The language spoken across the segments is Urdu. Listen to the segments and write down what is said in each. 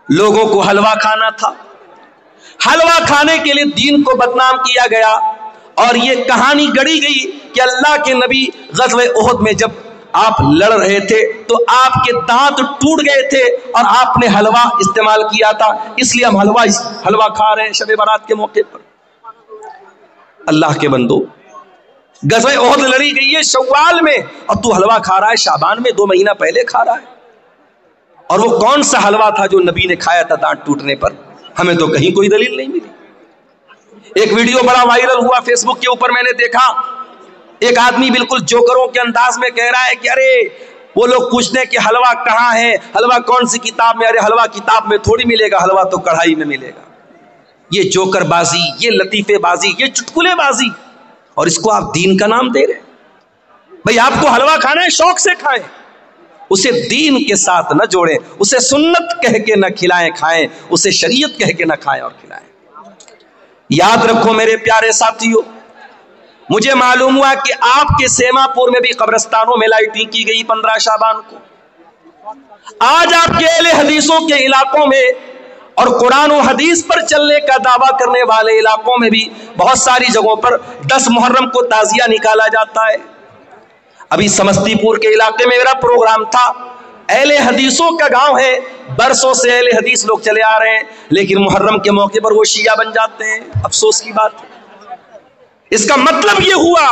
لوگوں کو حلوہ کھانا تھا، حلوہ کھانے کے لیے دین کو بدنام کیا گیا، اور یہ کہانی گڑھی گئی کہ اللہ کے نبی غزوہ احد میں جب آپ لڑ رہے تھے تو آپ کے دانت ٹوٹ گئے تھے اور آپ نے حلوہ استعمال کیا تھا، اس لیے ہم حلوہ کھا رہے ہیں شب برات کے موقع پر۔ اللہ کے بندو، غزوہ احد لڑی گئی ہے شوال میں اور تو حلوہ کھا رہا ہے شعبان میں، 2 مہینہ پہلے کھا رہا ہے۔ اور وہ کون سا حلوہ تھا جو نبی نے کھایا تھا دانت ٹوٹنے پر؟ ہمیں تو کہیں کوئی دلیل نہیں ملی۔ ایک ویڈیو بڑا وائرل ہوا فیس بک کے اوپر، میں نے دیکھا ایک آدمی بالکل جوکروں کے انداز میں کہہ رہا ہے کہ ارے وہ لوگ پوچھتے ہیں کہ حلوہ کہاں ہے، حلوہ کون سی کتاب میں؟ ارے حلوہ کتاب میں تھوڑی ملے گا، حلوہ تو کڑھائی میں ملے گا۔ یہ جوکر بازی، یہ لطیفے بازی، یہ چٹکلے بازی، اور اس کو آپ دین کا نام دے رہے ہیں۔ بھئی آپ کو حلوہ کھانا ہے، شوق سے کھائیں، اسے دین کے ساتھ نہ جوڑیں، اسے سنت کہہ کے نہ کھلائیں کھائیں، اسے شریعت کہہ کے نہ کھائیں اور کھلائیں۔ یاد رکھو میرے پیارے ساتھیو، مجھے معلوم ہوا کہ آپ کے سیما پور میں بھی قبرستانوں میں لائٹنگ کی گئی 15 شعبان کو۔ آج آپ کے اہل حدیثوں کے علاقوں میں اور قرآن و حدیث پر چلنے کا دعویٰ کرنے والے علاقوں میں بھی بہت ساری جگہوں پر 10 محرم کو تعزیہ نکالا جاتا ہے۔ ابھی سمستی پور کے علاقے میں میرا پروگرام تھا، اہل حدیثوں کا گاؤں ہے، برسوں سے اہل حدیث لوگ چلے آ رہے ہیں، لیکن محرم کے موقع پر وہ شیعہ بن جاتے ہیں۔ افسوس کی بات ہے۔ اس کا مطلب یہ ہوا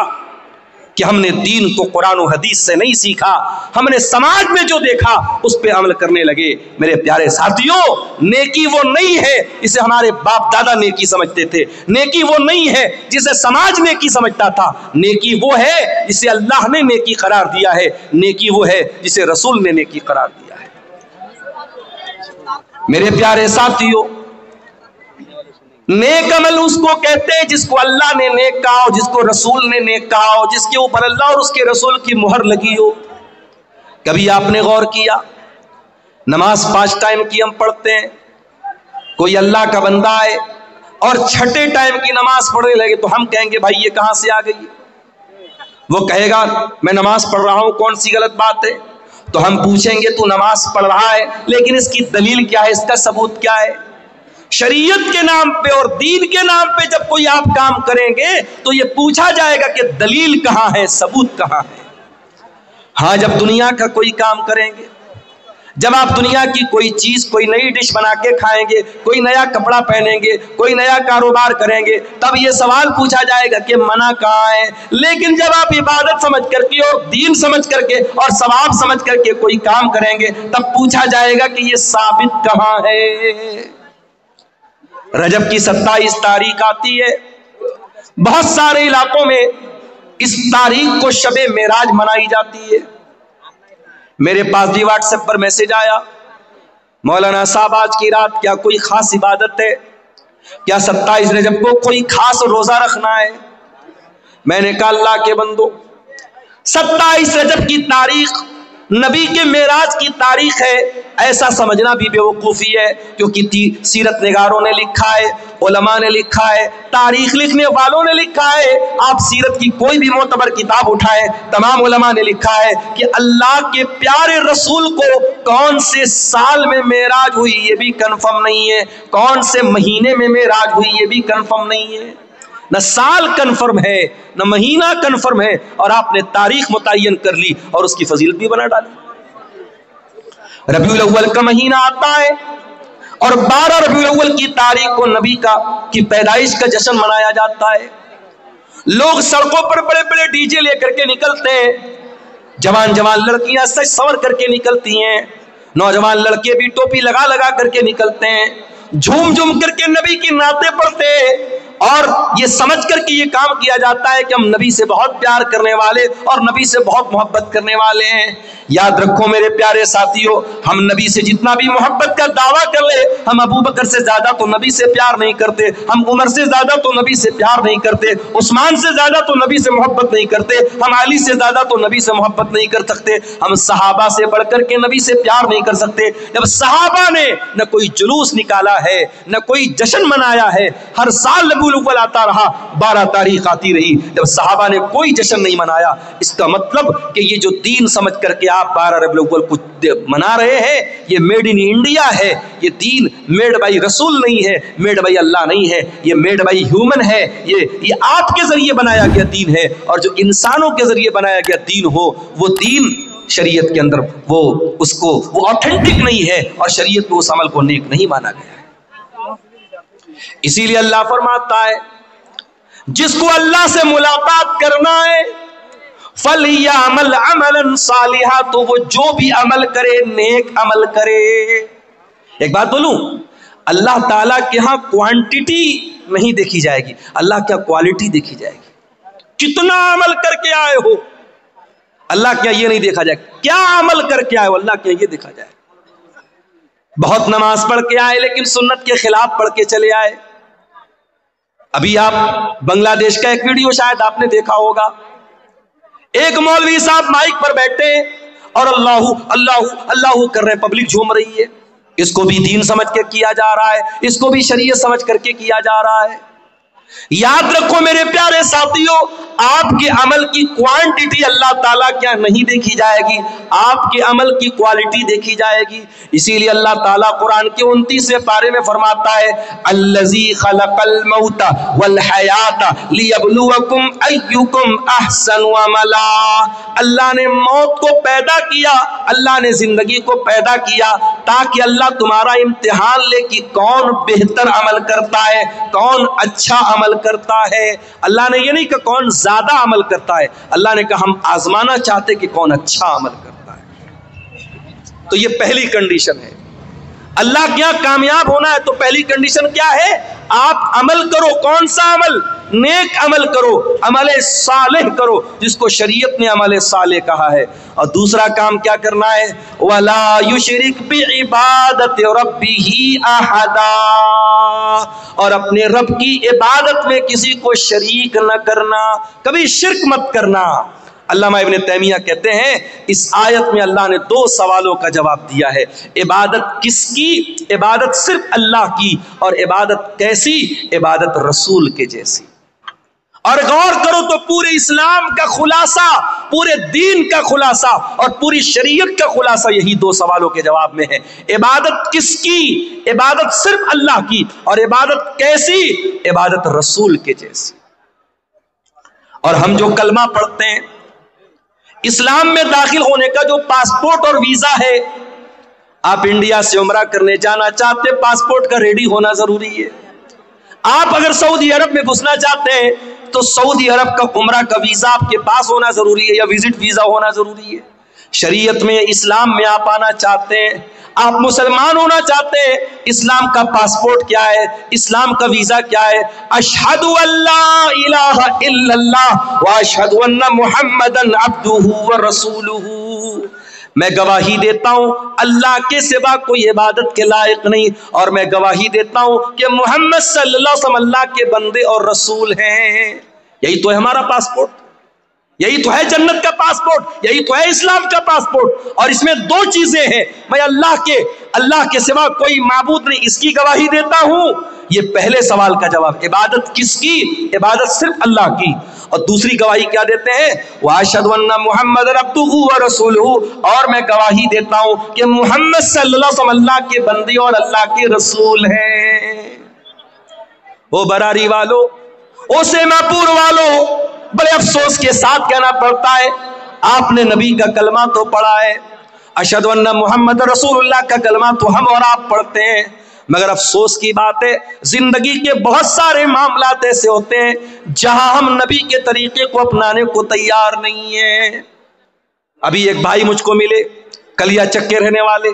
کہ ہم نے دین کو قرآن و حدیث سے نہیں سیکھا، ہم نے سماج میں جو دیکھا اس پہ عمل کرنے لگے۔ میرے پیارے ساتھیوں، نیکی وہ نہیں ہے جسے ہمارے باپ دادا نیکی سمجھتے تھے، نیکی وہ نہیں ہے جسے سماج نیکی سمجھتا تھا، نیکی وہ ہے جسے اللہ نے نیکی قرار دیا ہے، نیکی وہ ہے جسے رسول نے نیکی قرار دیا ہے۔ میرے پیارے ساتھیوں، نیک عمل اس کو کہتے ہیں جس کو اللہ نے نیک کہا ہو، جس کو رسول نے نیک کہا ہو، جس کے اوپر اللہ اور اس کے رسول کی مہر لگی ہو۔ کبھی آپ نے غور کیا، نماز 5 ٹائم کی ہم پڑھتے ہیں، کوئی اللہ کا بندہ ہے اور 6ٹے ٹائم کی نماز پڑھنے لگے تو ہم کہیں گے بھائی یہ کہاں سے آ گئی؟ وہ کہے گا میں نماز پڑھ رہا ہوں، کون سی غلط بات ہے؟ تو ہم پوچھیں گے تو نماز پڑھ رہا ہے لیکن اس کی دلیل کیا ہے، اس کا ثبوت کیا ہے؟ شریعت کے نام پہ اور دین کے نام پہ جب کوئی آپ کام کریں گے تو یہ پوچھا جائے گا کہ دلیل کہاں ہے، ثبوت کہاں ہے۔ ہاں، جب دنیا کا کوئی کام کریں گے، جب آپ دنیا کی کوئی چیز، کوئی نئی ڈش بنا کے کھائیں گے، کوئی نیا کپڑا پہنیں گے، کوئی نیا کاروبار کریں گے، تب یہ سوال پوچھا جائے گا کہ منع کہاں ہے۔ لیکن جب آپ عبادت سمجھ کر کے اور دین سمجھ کر کے اور ثواب سمجھ کر کے کوئی کام کریں گے تب پوچھا جائے گا کہ یہ ثابت کہاں ہے۔ رجب کی 27 تاریخ آتی ہے، بہت سارے علاقوں میں اس تاریخ کو شب معراج منائی جاتی ہے۔ میرے پاس بھی واٹس ایپ پر میسج آیا، مولانا صاحب آج کی رات کیا کوئی خاص عبادت ہے؟ کیا 27 رجب کو کوئی خاص روزہ رکھنا ہے؟ میں نے کہا اللہ کے بندو، 27 رجب کی تاریخ نبی کے معراج کی تاریخ ہے، ایسا سمجھنا بھی بے وقوفی ہے، کیونکہ سیرت نگاروں نے لکھا ہے، علماء نے لکھا ہے، تاریخ لکھنے والوں نے لکھا ہے۔ آپ سیرت کی کوئی بھی معتبر کتاب اٹھائیں، تمام علماء نے لکھا ہے کہ اللہ کے پیارے رسول کو کون سے سال میں معراج ہوئی یہ بھی کنفرم نہیں ہے، کون سے مہینے میں معراج ہوئی یہ بھی کنفرم نہیں ہے، نہ سال کنفرم ہے نہ مہینہ کنفرم ہے، اور آپ نے تاریخ متعین کر لی اور اس کی فضیلت بھی بنا ڈالی۔ ربیع الاول کا مہینہ آتا ہے اور 12 ربیع الاول کی تاریخ کو نبی کی پیدائش کا جشن منایا جاتا ہے۔ لوگ سڑکوں پر بڑے بڑے ڈی جے لے کر کے نکلتے ہیں، جوان جوان لڑکیاں سج سور کر کے نکلتی ہیں، نوجوان لڑکے بھی ٹوپی لگا لگا کر کے نکلتے ہیں، جھوم جھوم کر کے نبی کی نعتیں پڑھتے ہیں، اور یہ سمجھ کر کے یہ کام کیا جاتا ہے کہ ہم نبی سے بہت پیار کرنے والے اور نبی سے بہت محبت کرنے والے ہیں۔ یاد رکھو میرے پیارے ساتھیوں، ہم نبی سے جتنا بھی محبت کا دعویٰ کر لے، ہم ابو بکر سے زیادہ تو نبی سے پیار نہیں کرتے، ہم عمر سے زیادہ تو نبی سے پیار نہیں کرتے، عثمان سے زیادہ تو نبی سے محبت نہیں کرتے، ہم علی سے زیادہ تو نبی سے محبت نہیں کر سکتے، ہم صحابہ سے بڑھ کر کے نبی سے پیار نہیں کر سکتے۔ جب صحابہ نے نہ کوئی جلوس نکالا ہے، نہ کوئی جشن منایا ہے، ہر سال ربیع الاول آتا رہا، 12 تاریخ آتی رہی، جب صحابہ نے کوئی جشن نہیں منایا، اس کا مطلب کہ یہ جو دین سمجھ کر کے آپ 12 ربیع الاول کو منا رہے ہیں، یہ میڈ ان انڈیا ہے، یہ دین میڈ بائی رسول نہیں ہے، میڈ بائی اللہ نہیں ہے، یہ میڈ بائی ہیومن ہے، یہ آپ کے ذریعے بنایا گیا دین ہے، اور جو انسانوں کے ذریعے بنایا گیا دین ہو وہ دین شریعت کے اندر وہ آتھینٹک نہیں ہے، اور شریعت میں اس عمل کو نیک نہیں مانا گیا ہے۔ اسی لیے اللہ فرماتا ہے جس کو اللہ سے ملاقات کرنا ہے فَلْيَعْمَلْ عَمَلًا صَالِحًا، تو وہ جو بھی عمل کرے نیک عمل کرے۔ ایک بات بولوں، اللہ تعالیٰ کے ہاں کوانٹٹی نہیں دیکھی جائے گی، اللہ کیا کوالٹی دیکھی جائے گی۔ کتنا عمل کر کے آئے ہو، اللہ کیا یہ نہیں دیکھا جائے، کیا عمل کر کے آئے ہو، اللہ کیا یہ دیکھا جائے۔ بہت نماز پڑھ کے آئے لیکن سنت کے خلاف پڑھ کے چلے آئے۔ ابھی آپ بنگلہ دیش کا ایک ویڈیو شاید آپ نے دیکھا ہوگا، ایک مولوی صاحب مائک پر بیٹھے اور اللہ اللہ اللہ کر رہے ہیں، پبلک جھوم رہی ہے، اس کو بھی دین سمجھ کے کیا جا رہا ہے، اس کو بھی شریعت سمجھ کر کے کیا جا رہا ہے۔ یاد رکھو میرے پیارے ساتھیوں، آپ کے عمل کی کوانٹٹی اللہ تعالیٰ کیا نہیں دیکھی جائے گی، آپ کے عمل کی کوالٹی دیکھی جائے گی۔ اسی لیے اللہ تعالیٰ قرآن کے 29ویں پارے میں فرماتا ہے الذی خلق الموت والحیات لیبلوکم ایکم احسن عملا، اللہ نے موت کو پیدا کیا، اللہ نے زندگی کو پیدا کیا تاکہ اللہ تمہارا امتحان لے کہ کون بہتر عمل کرتا ہے، کون اچھا عمل کرتا ہے۔ اللہ نے یہ نہیں کہ کون زیادہ عمل کرتا ہے، اللہ نے کہا ہم آزمانا چاہتے کہ کون اچھا عمل کرتا ہے۔ تو یہ پہلی کنڈیشن ہے، اللہ کیا کامیاب ہونا ہے تو پہلی کنڈیشن کیا ہے، آپ عمل کرو، کون سا عمل، نیک عمل کرو، عمل صالح کرو جس کو شریعت نے عمل صالح کہا ہے۔ اور دوسرا کام کیا کرنا ہے، وَلَا يُشْرِكْ بِعِبَادَةِ رَبِّهِ أَحَدًا، اور اپنے رب کی عبادت میں کسی کو شریک نہ کرنا، کبھی شرک مت کرنا۔ علامہ ابن تیمیہ کہتے ہیں اس آیت میں اللہ نے 2 سوالوں کا جواب دیا ہے، عبادت کس کی، عبادت صرف اللہ کی، اور عبادت کیسی، عبادت رسول کے جیسی۔ اور غور کرو تو پورے اسلام کا خلاصہ، پورے دین کا خلاصہ اور پوری شریعت کا خلاصہ یہی 2 سوالوں کے جواب میں ہے۔ عبادت کس کی، عبادت صرف اللہ کی، اور عبادت کیسی، عبادت رسول کے جیسی۔ اور ہم جو کلمہ پڑھتے ہیں، اسلام میں داخل ہونے کا جو پاسپورٹ اور ویزا ہے، آپ انڈیا سے عمرہ کرنے جانا چاہتے، پاسپورٹ کا ریڈی ہونا ضروری ہے۔ آپ اگر سعودی عرب میں گھسنا چاہتے ہیں تو سعودی عرب کا عمرہ کا ویزا آپ کے پاس ہونا ضروری ہے، یا وزٹ ویزا ہونا ضروری ہے۔ شریعت میں، اسلام میں آپ آنا چاہتے ہیں، آپ مسلمان ہونا چاہتے ہیں، اسلام کا پاسپورٹ کیا ہے، اسلام کا ویزا کیا ہے، اشہد ان لا الہ الا اللہ واشہد ان محمدن عبدہ ورسولہ، میں گواہی دیتا ہوں اللہ کے سوا کوئی عبادت کے لائق نہیں، اور میں گواہی دیتا ہوں کہ محمد صلی اللہ علیہ وسلم اللہ کے بندے اور رسول ہیں۔ یہی تو ہے ہمارا پاسپورٹ، یہی تو ہے جنت کا پاسپورٹ، یہی تو ہے اسلام کا پاسپورٹ۔ اور اس میں 2 چیزیں ہیں، میں اللہ کے سوا کوئی معبود نہیں، اس کی گواہی دیتا ہوں۔ یہ پہلے سوال کا جواب، عبادت کس کی، عبادت صرف اللہ کی۔ اور دوسری گواہی کیا دیتے ہیں، وَأَشْهَدُ أَنَّ مُحَمَّدًا عَبْدُهُ وَرَسُولُهُ، اور میں گواہی دیتا ہوں کہ محمد صلی اللہ علیہ وسلم اللہ کے بندے اور اللہ کے رسول ہیں۔ او براری والو، او سیما پور والو، بڑے افسوس کے ساتھ کہنا پڑتا ہے، آپ نے نبی کا کلمہ تو پڑھا ہے، اشہد ان محمد رسول اللہ کا کلمہ تو ہم اور آپ پڑھتے ہیں، مگر افسوس کی بات ہے زندگی کے بہت سارے معاملات ایسے ہوتے ہیں جہاں ہم نبی کے طریقے کو اپنانے کو تیار نہیں ہیں۔ ابھی ایک بھائی مجھ کو ملے، کلیا چک کے رہنے والے،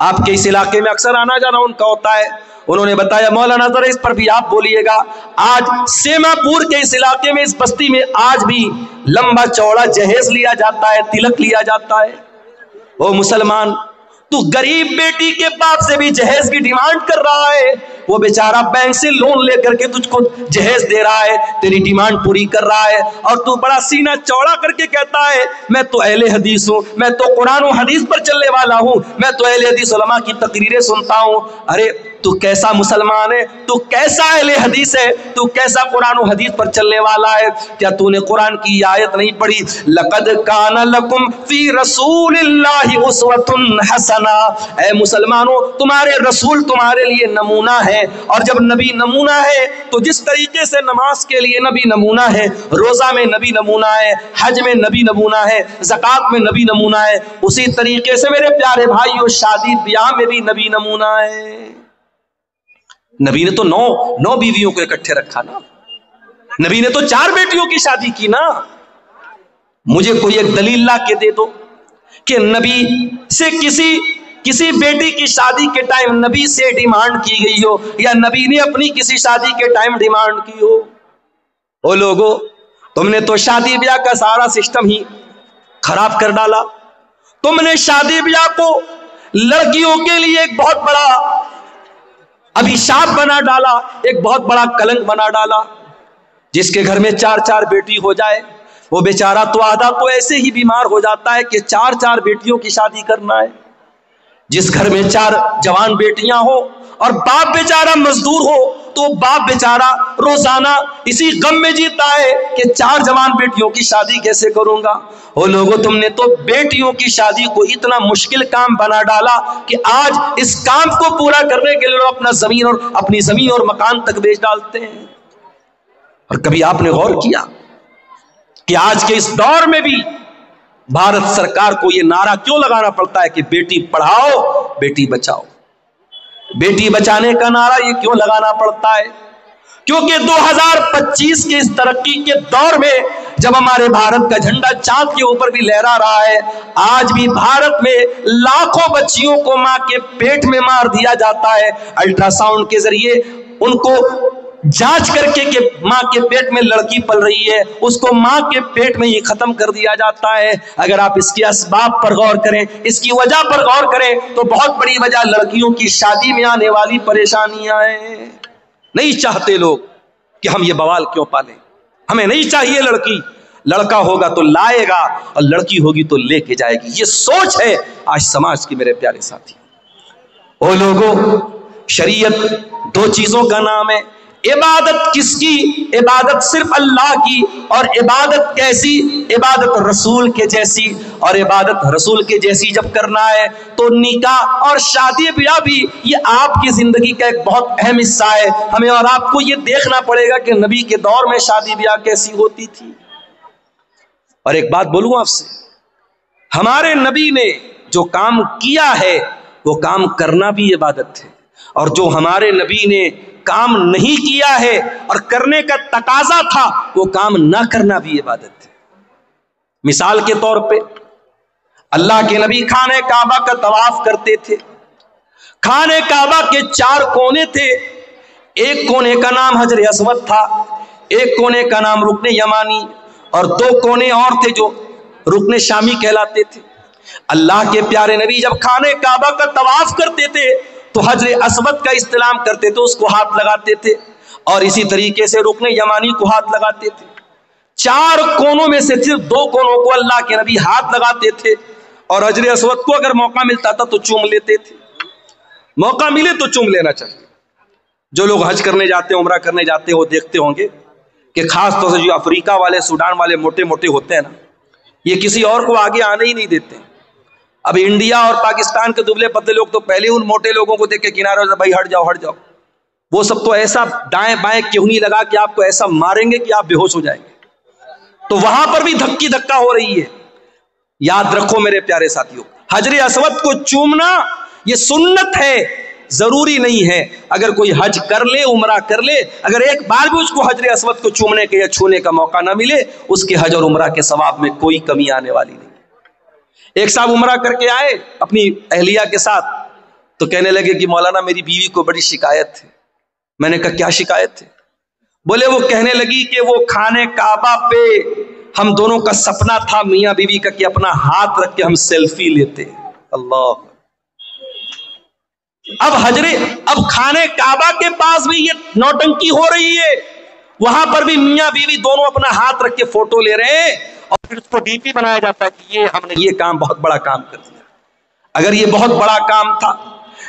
آپ کے اس علاقے میں اکثر آنا جانا ان کا ہوتا ہے، انہوں نے بتایا مولانا ذرا اس پر بھی آپ بولیے گا، آج سیما پور کے اس علاقے میں، اس بستی میں آج بھی لمبا چوڑا جہیز لیا جاتا ہے، تلک لیا جاتا ہے۔ او مسلمان، تو غریب بیٹی کے باپ سے بھی جہیز کی ڈیمانڈ کر رہا ہے، وہ بیچارہ بینک سے لون لے کر کے تجھ کو جہیز دے رہا ہے، تیری ڈیمانڈ پوری کر رہا ہے، اور تو بڑا سینہ چوڑا کر کے کہتا ہے میں تو اہل حدیث ہوں، میں تو قرآن و حدیث پر چلنے والا ہوں، میں تو اہل حدیث علماء کی تقریریں سنتا ہوں۔ ارے تو کیسا مسلمان ہے, تو کیسا اہل حدیث ہے, تو کیسا قرآن و حدیث پر چلنے والا ہے. کیا تو نے قرآن کی آیت نہیں پڑھی, لقد کان لکم فی رسول اللہ اسوۃ حسنہ, اے مسلمانوں تمہارے رسول تمہارے لیے نمونہ ہے. اور جب نبی نمونہ ہے تو جس طریقے سے نماز کے لیے نبی نمونہ ہے, روزہ میں نبی نمونہ ہے, حج میں نبی نمونہ ہے, زکوٰۃ میں نبی نمونہ ہے, اسی طریقے سے میرے پیارے بھائیوں شادی بیاہ میں بھی نبی نمونہ ہے. نبی نے تو نو بیویوں کو اکٹھے رکھا نا, نبی نے تو 4 بیٹیوں کی شادی کی نا. مجھے کوئی ایک دلیل لا کے دے دو کہ نبی سے کسی بیٹی کی شادی کے ٹائم نبی سے ڈیمانڈ کی گئی ہو, یا نبی نے اپنی کسی شادی کے ٹائم ڈیمانڈ کی ہو. او لوگو, تم نے تو شادی بیاہ کا سارا سسٹم ہی خراب کر ڈالا. تم نے شادی بیاہ کو لڑکیوں کے لیے ایک بہت بڑا ابھیشاپ بنا ڈالا, ایک بہت بڑا کلنک بنا ڈالا. جس کے گھر میں 4 بیٹی ہو جائے وہ بیچارہ تو آدھا تو ایسے ہی بیمار ہو جاتا ہے کہ 4 بیٹیوں کی شادی کرنا ہے. جس گھر میں 4 جوان بیٹیاں ہو اور باپ بیچارہ مزدور ہو تو باپ بیچارہ روزانہ اسی غم میں جیتا ہے کہ 4 جوان بیٹیوں کی شادی کیسے کروں گا. او لوگو, تم نے تو بیٹیوں کی شادی کو اتنا مشکل کام بنا ڈالا کہ آج اس کام کو پورا کرنے کے لیے لوگ اپنی زمین اور مکان تک بیچ ڈالتے ہیں. اور کبھی آپ نے غور کیا کہ آج کے اس دور میں بھی بھارت سرکار کو یہ نعرہ کیوں لگانا پڑتا ہے کہ بیٹی پڑھاؤ بیٹی بچاؤ. بیٹی بچانے کا نعرہ یہ کیوں لگانا پڑتا ہے؟ کیونکہ 2025 کے اس ترقی کے دور میں جب ہمارے بھارت کا جھنڈا چاند کے اوپر بھی لہرا رہا ہے, آج بھی بھارت میں لاکھوں بچیوں کو ماں کے پیٹ میں مار دیا جاتا ہے. الٹرا ساؤنڈ کے ذریعے ان کو جانچ کر کے کہ ماں کے پیٹ میں لڑکی پل رہی ہے, اس کو ماں کے پیٹ میں ہی ختم کر دیا جاتا ہے. اگر آپ اس کے اسباب پر غور کریں, اس کی وجہ پر غور کریں, تو بہت بڑی وجہ لڑکیوں کی شادی میں آنے والی پریشانیاں ہیں. نہیں چاہتے لوگ کہ ہم یہ بوال کیوں پالیں, ہمیں نہیں چاہیے لڑکی, لڑکا ہوگا تو لائے گا اور لڑکی ہوگی تو لے کے جائے گی. یہ سوچ ہے آج سماج کی میرے پیارے ساتھی. او لوگوں, شریعت 2 چیزوں کا نام ہے. عبادت کس کی؟ عبادت صرف اللہ کی. اور عبادت کیسی؟ عبادت رسول کے جیسی. اور عبادت رسول کے جیسی جب کرنا ہے تو نکاح اور شادی بیاہ بھی یہ آپ کی زندگی کا ایک بہت اہم حصہ ہے. ہمیں اور آپ کو یہ دیکھنا پڑے گا کہ نبی کے دور میں شادی بیاہ کیسی ہوتی تھی. اور ایک بات بولوں آپ سے, ہمارے نبی نے جو کام کیا ہے وہ کام کرنا بھی عبادت ہے, اور جو ہمارے نبی نے کام نہیں کیا ہے اور کرنے کا تقاضا تھا وہ کام نہ کرنا بھی عبادت ہے. مثال کے طور پہ اللہ کے نبی خانہ کعبہ کا طواف کرتے تھے. خانہ کعبہ کے 4 کونے تھے. ایک کونے کا نام حجر اسود تھا, ایک کونے کا نام رکن یمانی, اور 2 کونے اور تھے جو رکن شامی کہلاتے تھے. اللہ کے پیارے نبی جب خانہ کعبہ کا طواف کرتے تھے تو حجر اسود کا استلام کرتے تھے, اس کو ہاتھ لگاتے تھے, اور اسی طریقے سے رکن یمانی کو ہاتھ لگاتے تھے. 4 کونوں میں سے صرف 2 کونوں کو اللہ کے نبی ہاتھ لگاتے تھے, اور حجر اسود کو اگر موقع ملتا تھا تو چوم لیتے تھے. موقع ملے تو چوم لینا چاہیے. جو لوگ حج کرنے جاتے ہیں, عمرہ کرنے جاتے ہیں, وہ دیکھتے ہوں گے کہ خاص طور سے جو افریقہ والے, سوڈان والے موٹے موٹے ہوتے ہیں نا, یہ کسی اور کو آگے آنے ہی نہیں دیتے. اب انڈیا اور پاکستان کے دبلے پتلے لوگ تو پہلے ان موٹے لوگوں کو دیکھ کے کنارے ہو, بھائی ہٹ جاؤ ہٹ جاؤ. وہ سب تو ایسا دائیں بائیں کیونی لگا کہ آپ کو ایسا ماریں گے کہ آپ بے ہوش ہو جائیں گے. تو وہاں پر بھی دھکی دھکا ہو رہی ہے. یاد رکھو میرے پیارے ساتھیوں, حجر اسود کو چومنا یہ سنت ہے, ضروری نہیں ہے. اگر کوئی حج کر لے, عمرہ کر لے, اگر ایک بار بھی اس کو حجر اسود کو چومنے کے یا چھونے کا موقع نہ ملے, اس کے حج اور عمرہ کے ثواب میں کوئی کمی آنے والی نہیں. ایک صاحب عمرہ کر کے آئے اپنی اہلیہ کے ساتھ, تو کہنے لگے کہ مولانا میری بیوی کو بڑی شکایت ہے. میں نے کہا کیا شکایت ہے؟ بولے وہ کہنے لگی کہ وہ خانہ کعبہ پہ ہم دونوں کا سپنا تھا میاں بیوی کا کہ اپنا ہاتھ رکھ کے ہم سیلفی لیتے. اللہ, اب خانہ کعبہ کے پاس بھی یہ نوٹنکی ہو رہی ہے, وہاں پر بھی میاں بیوی دونوں اپنا ہاتھ رکھ کے فوٹو لے رہے ہیں, اور پھر اس کو ڈی پی بنایا جاتا ہے کہ یہ ہم نے یہ کام بہت بڑا کام کر دیا. اگر یہ بہت بڑا کام تھا,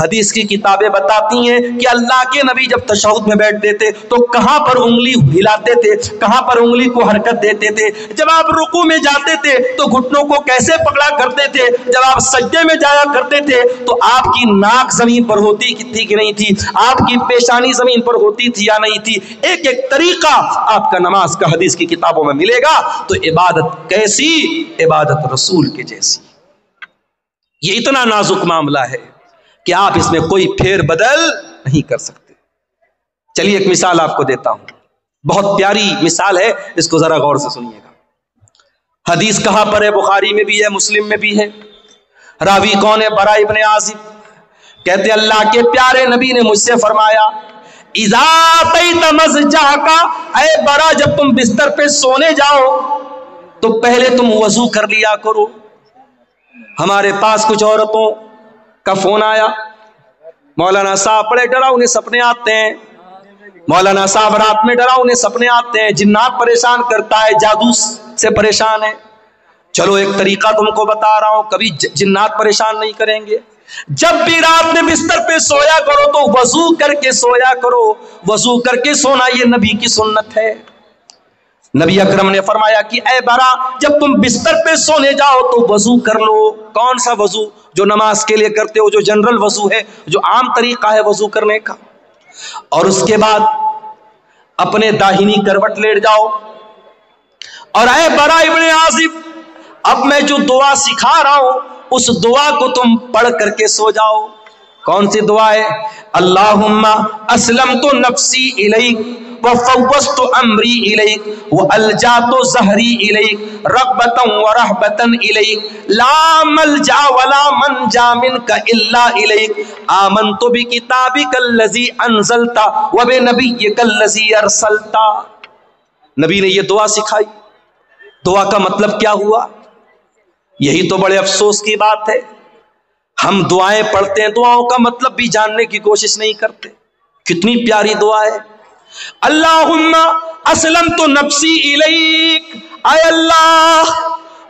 حدیث کی کتابیں بتاتی ہیں کہ اللہ کے نبی جب تشہد میں بیٹھتے تھے تو کہاں پر انگلی ہلاتے تھے, کہاں پر انگلی کو حرکت دیتے تھے. جب آپ رکوع میں جاتے تھے تو گھٹنوں کو کیسے پکڑا کرتے تھے, جب آپ سجدے میں جایا کرتے تھے تو آپ کی ناک زمین پر ہوتی تھی کہ نہیں تھی, آپ کی پیشانی زمین پر ہوتی تھی یا نہیں تھی. ایک ایک طریقہ آپ کا نماز کا حدیث کی کتابوں میں ملے گا. تو عبادت کیسی؟ عبادت رسول کے جیسی. یہ اتنا نازک معاملہ ہے کہ آپ اس میں کوئی پھیر بدل نہیں کر سکتے. چلیے ایک مثال آپ کو دیتا ہوں, بہت پیاری مثال ہے, اس کو ذرا غور سے سنیے گا. حدیث کہاں پر ہے؟ بخاری میں بھی ہے, مسلم میں بھی ہے. راوی کون ہے؟ برا ابن عازب. کہتے اللہ کے پیارے نبی نے مجھ سے فرمایا, اذا اتیت مضجعک, اے برا جب تم بستر پہ سونے جاؤ تو پہلے تم وضو کر لیا کرو. ہمارے پاس کچھ عورتوں کا فون آیا, مولانا صاحب بڑے ڈراؤنے سپنے آتے ہیں, مولانا صاحب رات میں ڈراؤنے سپنے آتے ہیں, جنات پریشان کرتا ہے, جادو سے پریشان ہے. چلو ایک طریقہ تم کو بتا رہا ہوں, کبھی جنات پریشان نہیں کریں گے. جب بھی رات میں بستر پہ سویا کرو تو وضو کر کے سویا کرو. وضو کر کے سونا یہ نبی کی سنت ہے. نبی اکرم نے فرمایا کہ اے برا جب تم بستر پہ سونے جاؤ تو وضو کر لو. کون سا وضو؟ جو نماز کے لیے کرتے ہو, جو جنرل وضو ہے, جو عام طریقہ ہے وضو کرنے کا. اور اس کے بعد اپنے داہنی کروٹ لیٹ جاؤ. اور اے برا ابن عازب, اب میں جو دعا سکھا رہا ہوں اس دعا کو تم پڑھ کر کے سو جاؤ. کون سی دعا ہے؟ اللہم اسلمت نفسی الیک وفوضت امری الیک والجات ظہری الیک رغبتا ورہبتا الیک لا ملجا ولا منجا منک الا الیک آمنت بکتابک الذی انزلتا وبنبیک الذی ارسلتا. نبی نے یہ دعا سکھائی. دعا کا مطلب کیا ہوا؟ یہی تو بڑے افسوس کی بات ہے, ہم دعائیں پڑھتے ہیں, دعاؤں کا مطلب بھی جاننے کی کوشش نہیں کرتے. کتنی پیاری دعا ہے, اللہم اسلمت نفسی الیک. اے اللہ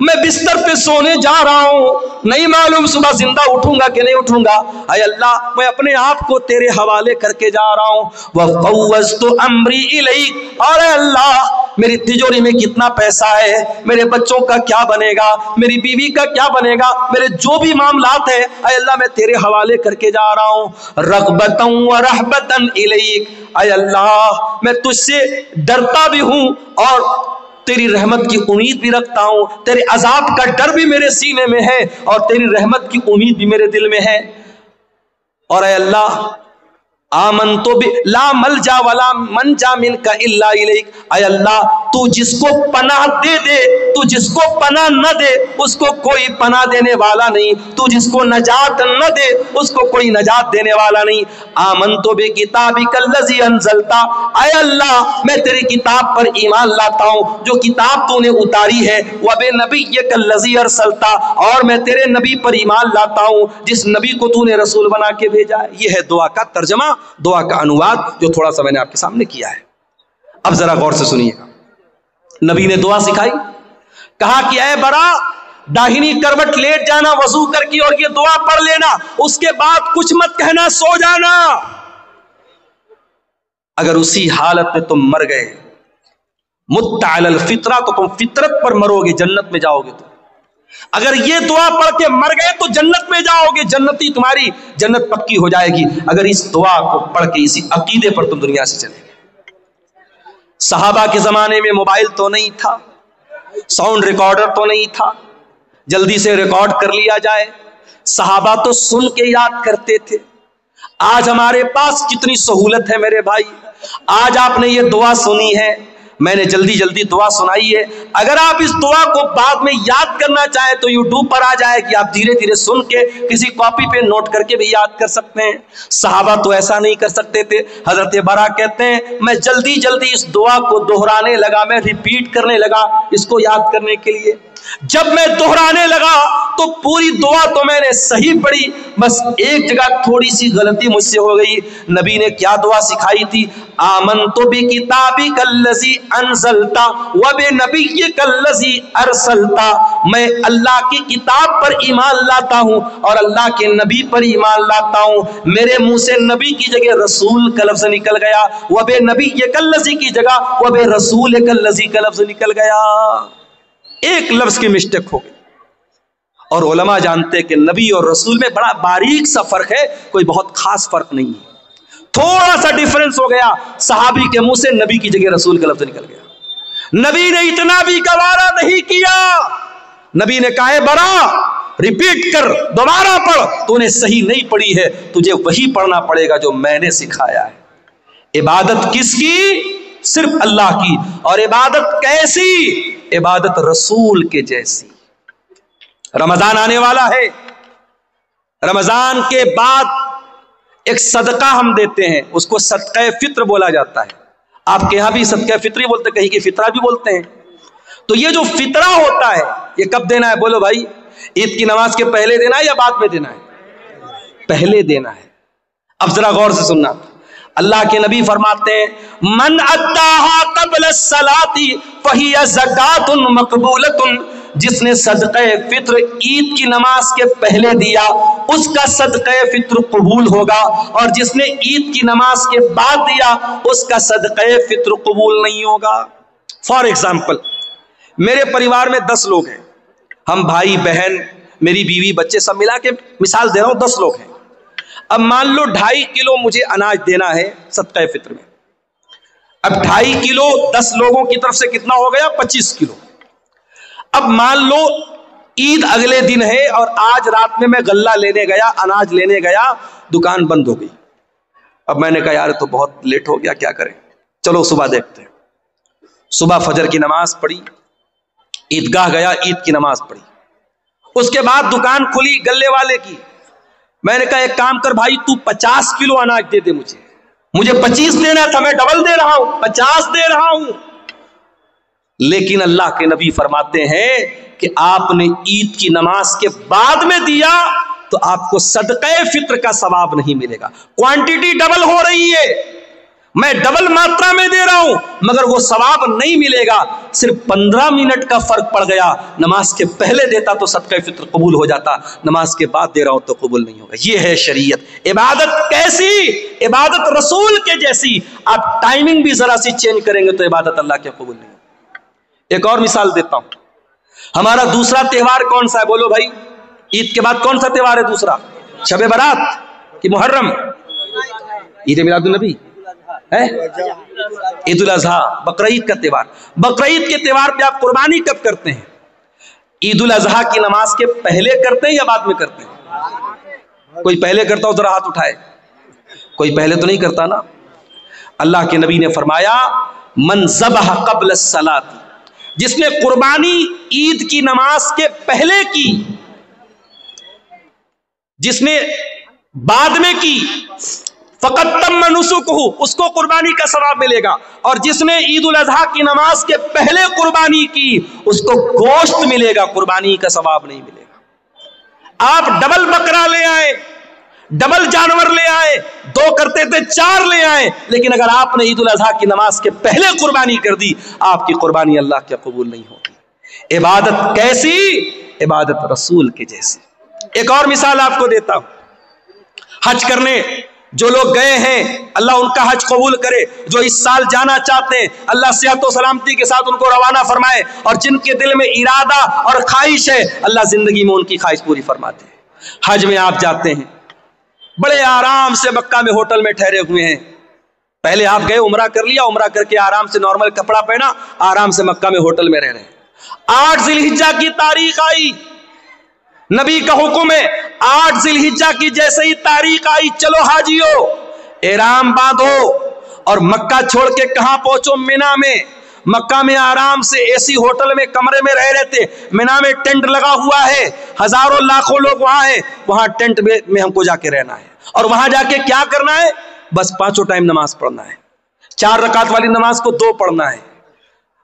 میں بستر پہ سونے جا رہا ہوں, نہیں معلوم صبح زندہ اٹھوں گا کہ نہیں اٹھوں گا. اے اللہ میں اپنے آپ کو تیرے حوالے کر کے جا رہا ہوں. وفوضت امری الیک, اور اے اللہ میری تجوری میں کتنا پیسہ ہے, میرے بچوں کا کیا بنے گا, میری بیوی کا کیا بنے گا, میرے جو بھی معاملات ہیں اے اللہ میں تیرے حوالے کر کے جا رہا ہوں. رغبتا ورہبتا الیک, اے اللہ میں تجھ سے ڈرتا بھی ہوں اور تیری رحمت کی امید بھی رکھتا ہوں. تیرے عذاب کا ڈر بھی میرے سینے میں ہے اور تیری رحمت کی امید بھی میرے دل میں ہے. اور اے اللہ آمنتو لا ملجا ولا منجا منک الا الیک, اے اللہ تو جس کو پناہ دے دے, تو جس کو پناہ نہ دے اس کو کوئی پناہ دینے والا نہیں, تو جس کو نجات نہ دے اس کو کوئی نجات دینے والا نہیں. آمنتو بکتابک الذی انزلتا, اے اللہ میں تیری کتاب پر ایمان لاتا ہوں جو کتاب تو نے اتاری ہے. وبنبیک الذی ارسلتا, اور میں تیرے نبی پر ایمان لاتا ہوں جس نبی کو تو نے رسول بنا کے بھیجا ہے. یہ ہے دعا کا ترجمہ, دعا کا انواد جو تھوڑا سا میں نے آپ کے سامنے کیا ہے. اب ذرا غور سے سنیے گا. نبی نے دعا سکھائی, کہا کہ اے برا داہنی کروٹ لیٹ جانا وضو کر کے اور یہ دعا پڑھ لینا, اس کے بعد کچھ مت کہنا, سو جانا. اگر اسی حالت میں تم مر گئے مت علی الفطرہ تو تم فطرت پر مرو گے, جنت میں جاؤ گے. تو اگر یہ دعا پڑھ کے مر گئے تو جنت میں جاؤ گے, جنتی تمہاری جنت پکی ہو جائے گی اگر اس دعا کو پڑھ کے اسی عقیدے پر تم دنیا سے چلے گئے. صحابہ کے زمانے میں موبائل تو نہیں تھا, ساؤنڈ ریکارڈر تو نہیں تھا, جلدی سے ریکارڈ کر لیا جائے. صحابہ تو سن کے یاد کرتے تھے. آج ہمارے پاس کتنی سہولت ہے میرے بھائی. آج آپ نے یہ دعا سنی ہے, میں نے جلدی جلدی دعا سنائی ہے. اگر آپ اس دعا کو بعد میں یاد کرنا چاہیں تو یوٹیوب پر آ جائے کہ آپ دھیرے دھیرے سن کے کسی کاپی پہ نوٹ کر کے بھی یاد کر سکتے ہیں. صحابہ تو ایسا نہیں کر سکتے تھے. حضرت برا کہتے ہیں میں جلدی جلدی اس دعا کو دہرانے لگا, میں ریپیٹ کرنے لگا اس کو یاد کرنے کے لیے. جب میں دہرانے لگا تو پوری دعا تو میں نے صحیح پڑھی, بس ایک جگہ تھوڑی سی غلطی مجھ سے ہو گئی. نبی نے کیا دعا سکھائی تھی؟ آمنتو بکتابک الذی انزلتا وبنبیک الذی ارسلتا، میں اللہ کی کتاب پر ایمان لاتا ہوں اور اللہ کے نبی پر ایمان لاتا ہوں۔ میرے منہ سے نبی کی جگہ رسول کا لفظ نکل گیا، وبنبیک الذی کی جگہ وبرسولک الذی کا لفظ نکل گیا، ایک لفظ کی مسٹیک ہو گئی۔ اور علماء جانتے ہیں کہ نبی اور رسول میں بڑا باریک سا فرق ہے، کوئی بہت خاص فرق نہیں ہے، تھوڑا سا ڈیفرنس ہو گیا، صحابی کے منہ سے نبی کی جگہ رسول کا لفظ نکل گیا۔ نبی نے اتنا بھی گوارا نہیں کیا، نبی نے کہا ہے برا ریپیٹ کر، دوبارہ پڑھ، تو نے صحیح نہیں پڑھی ہے، تجھے وہی پڑھنا پڑے گا جو میں نے سکھایا ہے۔ عبادت کس کی؟ صرف اللہ کی، اور عبادت کیسی؟ عبادت رسول کے جیسی۔ رمضان آنے والا ہے، رمضان کے بعد ایک صدقہ ہم دیتے ہیں، اس کو صدقہ فطر بولا جاتا ہے۔ آپ کے یہاں بھی صدقہ فطری بولتے ہیں، کہیں کی فطرہ بھی بولتے ہیں۔ تو یہ جو فطرہ ہوتا ہے یہ کب دینا ہے؟ بولو بھائی، عید کی نماز کے پہلے دینا ہے یا بعد میں دینا ہے؟ پہلے دینا ہے۔ اب ذرا غور سے سننا، اللہ کے نبی فرماتے ہیں من اداہا قبل الصلاۃ فہی زکوۃ مقبولۃ، جس نے صدقہ فطر عید کی نماز کے پہلے دیا اس کا صدقہ فطر قبول ہوگا، اور جس نے عید کی نماز کے بعد دیا اس کا صدقہ فطر قبول نہیں ہوگا۔ فار ایگزامپل، میرے پریوار میں 10 لوگ ہیں، ہم بھائی بہن میری بیوی بچے سب ملا کے مثال دے رہا ہوں 10 لوگ ہیں۔ اب مان لو 2.5 کلو مجھے اناج دینا ہے صدقہ فطر میں، اب 2.5 کلو 10 لوگوں کی طرف سے کتنا ہو گیا؟ 25 کلو۔ اب مان لو عید اگلے دن ہے اور آج رات میں غلہ لینے گیا، اناج لینے گیا، دکان بند ہو گئی۔ اب میں نے کہا یار تو بہت لیٹ ہو گیا، کیا کریں، چلو صبح دیکھتے ہیں۔ صبح فجر کی نماز پڑھی، عیدگاہ گیا، عید کی نماز پڑھی، اس کے بعد دکان کھلی گلے والے کی۔ میں نے کہا ایک کام کر بھائی، تو 50 کلو اناج دے دے، مجھے 25 دینا تھا، میں ڈبل دے رہا ہوں، 50 دے رہا ہوں۔ لیکن اللہ کے نبی فرماتے ہیں کہ آپ نے عید کی نماز کے بعد میں دیا تو آپ کو صدقہ فطر کا ثواب نہیں ملے گا۔ کوانٹٹی ڈبل ہو رہی ہے، میں ڈبل ماترا میں دے رہا ہوں، مگر وہ ثواب نہیں ملے گا۔ صرف 15 منٹ کا فرق پڑ گیا، نماز کے پہلے دیتا تو صدقہ فطر قبول ہو جاتا، نماز کے بعد دے رہا ہوں تو قبول نہیں ہوگا۔ یہ ہے شریعت۔ عبادت کیسی؟ عبادت رسول کے جیسی۔ آپ ٹائمنگ بھی ذرا سی چینج کریں گے تو عبادت اللہ کے قبول نہیں ہوگی۔ ایک اور مثال دیتا ہوں، ہمارا دوسرا تہوار کون سا ہے؟ بولو بھائی، عید کے بعد کون سا تہوار ہے دوسرا؟ شب برات کہ محرم؟ عید میلاد النبی ہے، عید الاضحیٰ، بقرعید کا تہوار۔ بقرعید کے تہوار پہ آپ قربانی کب کرتے ہیں؟ عید الاضحیٰ کی نماز کے پہلے کرتے ہیں یا بعد میں کرتے ہیں؟ کوئی پہلے کرتا ہو ذرا ہاتھ اٹھائے، کوئی پہلے تو نہیں کرتا نا۔ اللہ کے نبی نے فرمایا من ذبح قبل الصلاۃ، جس نے قربانی عید کی نماز کے پہلے کی، جس نے بعد میں کی، فقط تم نسکہ، اس کو قربانی کا ثواب ملے گا، اور جس نے عید الاضحیٰ کی نماز کے پہلے قربانی کی اس کو گوشت ملے گا، قربانی کا ثواب نہیں ملے گا۔ آپ ڈبل بکرا لے آئے، ڈبل جانور لے آئے، 2 کرتے تھے 4 لے آئے، لیکن اگر آپ نے عید الاضحیٰ کی نماز کے پہلے قربانی کر دی آپ کی قربانی اللہ کے قبول نہیں ہوگی۔ عبادت کیسی؟ عبادت رسول کے جیسی۔ ایک اور مثال آپ کو دیتا ہوں، حج کرنے جو لوگ گئے ہیں اللہ ان کا حج قبول کرے، جو اس سال جانا چاہتے ہیں اللہ صحت و سلامتی کے ساتھ ان کو روانہ فرمائے، اور جن کے دل میں ارادہ اور خواہش ہے اللہ زندگی میں ان کی خواہش پوری فرماتے ہیں۔ حج میں آپ جاتے ہیں، بڑے آرام سے مکہ میں ہوٹل میں ٹھہرے ہوئے ہیں، پہلے آپ گئے عمرہ کر لیا، عمرہ کر کے آرام سے نارمل کپڑا پہنا، آرام سے مکہ میں ہوٹل میں رہ رہے ہیں۔ 8 ذی الحجہ کی تاریخ آئی، نبی کا حکم ہے 8 ذی الحجہ کی جیسے ہی تاریخ آئی چلو حاجیو احرام باندھو، اور مکہ چھوڑ کے کہاں پہنچو؟ مینا میں۔ مکہ میں آرام سے اے سی ہوٹل میں کمرے میں رہ رہے تھے، مینا میں ٹینٹ لگا ہوا ہے، ہزاروں لاکھوں لوگ وہاں ہیں، وہاں ٹینٹ میں ہم کو جا کے رہنا ہے، اور وہاں جا کے کیا کرنا ہے؟ بس 5 ٹائم نماز پڑھنا ہے، 4 رکعت والی نماز کو 2 پڑھنا ہے،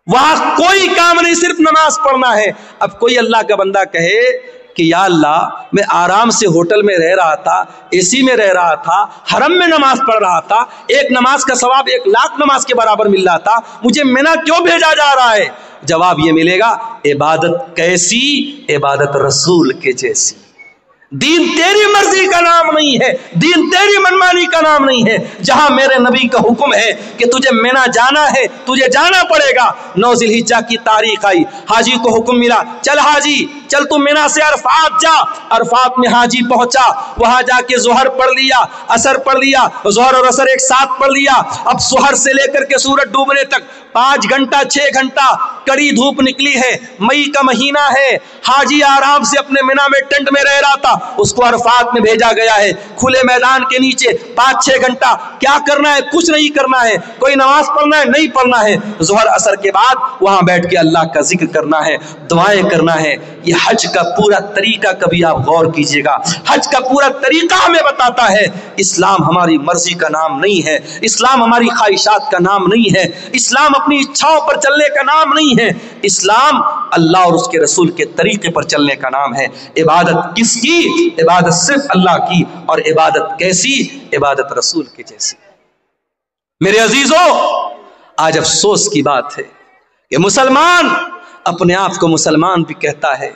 وہاں کوئی کام نہیں، صرف نماز پڑھنا ہے۔ اب کوئی اللہ کا بندہ کہے کہ یا اللہ میں آرام سے ہوٹل میں رہ رہا تھا, اے سی میں رہ رہا تھا, حرم میں نماز پڑھ رہا تھا, ایک نماز کا ثواب 1,00,000 نماز کے برابر مل رہا تھا, مجھے منی کیوں بھیجا جا رہا ہے؟ جواب یہ ملے گا, عبادت کیسی؟ عبادت رسول کے جیسی. دین تیری مرضی کا نام نہیں ہے, دین تیری منمانی کا نام نہیں ہے. جہاں میرے نبی کا حکم ہے کہ تجھے منی جانا ہے, تجھے جانا پڑے گا. 9 ذی الحجہ کی تاریخ آئی, حاجی کو حکم ملا, چل حاجی چل تو منی سے عرفات جا. عرفات میں حاجی پہنچا, وہاں جا کے ظہر پڑھ لیا, عصر پڑھ لیا, ظہر اور عصر ایک ساتھ پڑھ لیا. اب ظہر سے لے کر کے سورج ڈوبنے تک 5 گھنٹہ 6 گھنٹہ کڑی دھوپ نکلی ہے, مئی کا مہینہ ہے. حاجی آرام سے اپنے منی میں ٹینٹ میں رہ رہا تھا, اس کو عرفات میں بھیجا گیا ہے, کھلے میدان کے نیچے 5-6 گھنٹہ. کیا کرنا ہے؟ کچھ نہیں کرنا ہے. کوئی نماز پڑھنا ہے؟ نہیں پڑھنا ہے. ظہر عصر کے بعد وہاں بیٹھ کے اللہ کا ذکر کرنا ہے, دعائیں کرنا ہے. یہ حج کا پورا طریقہ کبھی آپ غور کیجئے گا, حج کا پورا طریقہ ہمیں بتاتا ہے. اسلام ہماری مرضی کا نام نہیں ہے, اسلام ہماری خواہشات کا نام نہیں ہے, اسلام اپنی اچھاؤں پر چلنے کا نام نہیں ہے. اسلام اللہ اور اس کے رسول کے طریقے پر چلنے کا نام ہے. عبادت کس کی؟ عبادت صرف اللہ کی. اور عبادت کیسی؟ عبادت رسول کے جیسی. میرے عزیزوں, آج افسوس کی بات ہے کہ مسلمان اپنے آپ کو مسلمان بھی کہتا ہے,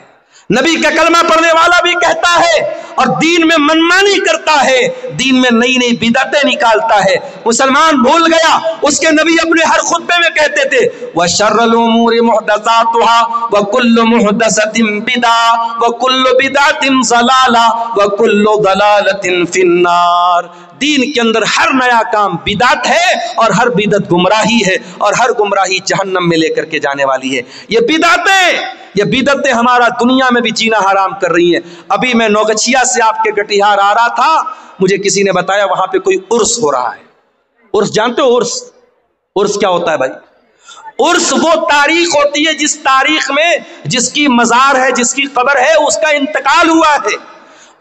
نبی کا کلمہ پڑھنے والا بھی کہتا ہے, اور دین میں منمانی کرتا ہے, دین میں نئی نئی بدعتیں نکالتا ہے. مسلمان بھول گیا, اس کے نبی اپنے ہر خطبے میں کہتے تھے وَشَرَّ الْأُمُورِ مُحْدَثَاتُهَا وَكُلُّ مُحْدَثَةٍ بِدْعَةٌ وَكُلُّ بِدْعَةٍ ضَلَالَةٌ وَكُلُّ ضَلَالَةٍ فِي النَّارِ. دین کے اندر ہر نیا کام بدعت ہے, اور ہر بدعت گمراہی ہے, اور ہر گمراہی جہنم میں لے کر کے جانے والی ہے. یہ بدعتیں ہمارا دنیا میں بھی جینا حرام کر رہی ہیں. ابھی میں نوگچھیا سے آپ کے کٹیہار آ رہا تھا, مجھے کسی نے بتایا وہاں پہ کوئی عرس ہو رہا ہے. عرس جانتے ہو؟ عرس کیا ہوتا ہے بھائی؟ عرس وہ تاریخ ہوتی ہے جس تاریخ میں جس کی مزار ہے, جس کی قبر ہے, اس کا انتقال ہوا ہے.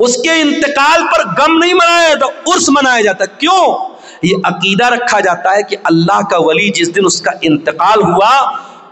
اس کے انتقال پر غم نہیں منایا جاتا, عرس منایا جاتا. کیوں؟ یہ عقیدہ رکھا جاتا ہے کہ اللہ کا ولی جس دن اس کا انتقال ہوا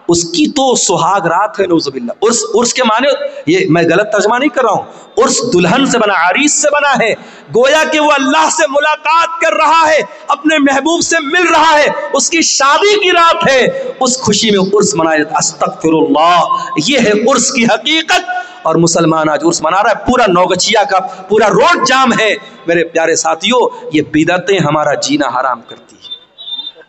اس کی تو سہاگ رات ہے. نعوذ باللہ. عرس کے معنی, یہ میں غلط ترجمہ نہیں کر رہا ہوں, عرس دلہن سے بنا, عریس سے بنا ہے. گویا کہ وہ اللہ سے ملاقات کر رہا ہے, اپنے محبوب سے مل رہا ہے, اس کی شادی کی رات ہے, اس خوشی میں عرس منایا جاتا. استغفر اللہ, یہ ہے عرس کی حقیقت. اور مسلمان آج عرس منا رہا ہے, پورا نوگچھیا کا پورا روڈ جام ہے. میرے پیارے ساتھیوں, یہ بدعتیں ہمارا جینا حرام کرتی ہیں.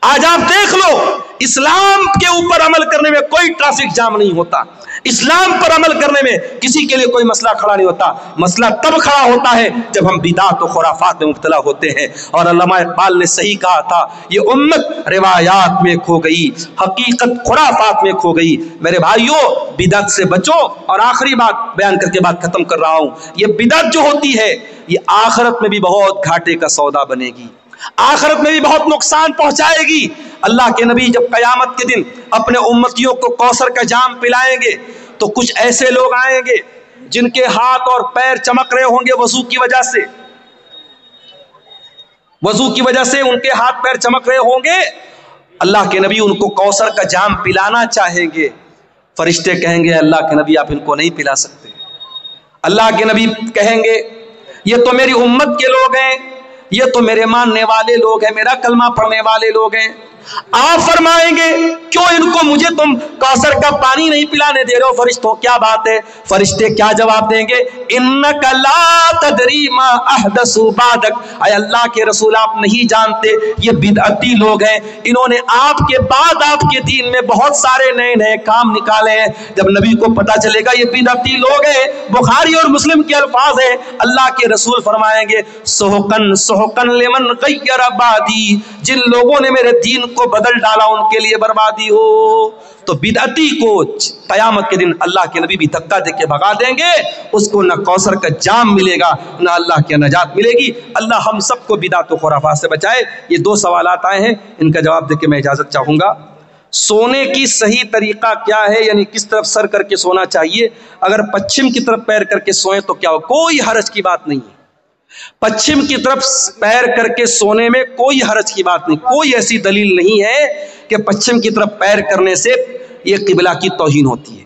آج آپ دیکھ لو, اسلام کے اوپر عمل کرنے میں کوئی ٹریفک جام نہیں ہوتا, اسلام پر عمل کرنے میں کسی کے لیے کوئی مسئلہ کھڑا نہیں ہوتا. مسئلہ تب کھڑا ہوتا ہے جب ہم بدعت و خرافات میں مبتلا ہوتے ہیں. اور علامہ اقبال نے صحیح کہا تھا, یہ امت روایات میں کھو گئی, حقیقت خرافات میں کھو گئی. میرے بھائیوں, بدعت سے بچو. اور آخری بات بیان کر کے بات ختم کر رہا ہوں, یہ بدعت جو ہوتی ہے یہ آخرت میں بھی بہت گھاٹے کا سودا بنے گی, آخرت میں بھی بہت نقصان پہنچائے گی. اللہ کے نبی جب قیامت کے دن اپنے امتیوں کو کوثر کا جام پلائیں گے تو کچھ ایسے لوگ آئیں گے جن کے ہاتھ اور پیر چمک رہے ہوں گے وضو کی وجہ سے, وضو کی وجہ سے ان کے ہاتھ پیر چمک رہے ہوں گے. اللہ کے نبی ان کو کوثر کا جام پلانا چاہیں گے. فرشتے کہیں گے اللہ کے نبی آپ ان کو نہیں پلا سکتے. اللہ کے نبی کہیں گے یہ تو میری امت کے لوگ ہیں, یہ تو میرے ماننے والے لوگ ہیں, میرا کلمہ پڑھنے والے لوگ ہیں. آپ فرمائیں گے کیوں ان کو مجھے تم کوثر کا پانی نہیں پلانے دے رہے ہو فرشتوں, کیا بات ہے؟ فرشتے کیا جواب دیں گے؟ انک لا تدری ما احدثوا بعدک, اے اللہ کے رسول آپ نہیں جانتے یہ بدعتی لوگ ہیں, انہوں نے آپ کے بعد آپ کے دین میں بہت سارے نئے نئے کام نکالے ہیں. جب نبی کو پتا چلے گا یہ بدعتی لوگ ہیں, بخاری اور مسلم کے الفاظ ہیں, اللہ کے رسول فرمائیں گے سحقن سحقن لمن غیر بعدی, جن لوگوں نے میرے دین کو بدل ڈالا ان کے لیے بربادی ہو. تو بدعتی کو قیامت کے دن اللہ کے نبی بھی دھکا دے کے بھگا دیں گے, اس کو نہ کوثر کا جام ملے گا نہ اللہ کی نجات ملے گی. اللہ ہم سب کو بدعت و خرافات سے بچائے. یہ 2 سوالات آئے ہیں, ان کا جواب دے کے میں اجازت چاہوں گا. سونے کی صحیح طریقہ کیا ہے, یعنی کس طرف سر کر کے سونا چاہیے؟ اگر پچھم کی طرف پیر کر کے سوئیں تو کیا ہو؟ کوئی حرج کی بات نہیں ہے. پچھم کی طرف پیر کر کے سونے میں کوئی حرج کی بات نہیں. کوئی ایسی دلیل نہیں ہے کہ پچھم کی طرف پیر کرنے سے یہ قبلہ کی توہین ہوتی ہے.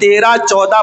13, 14,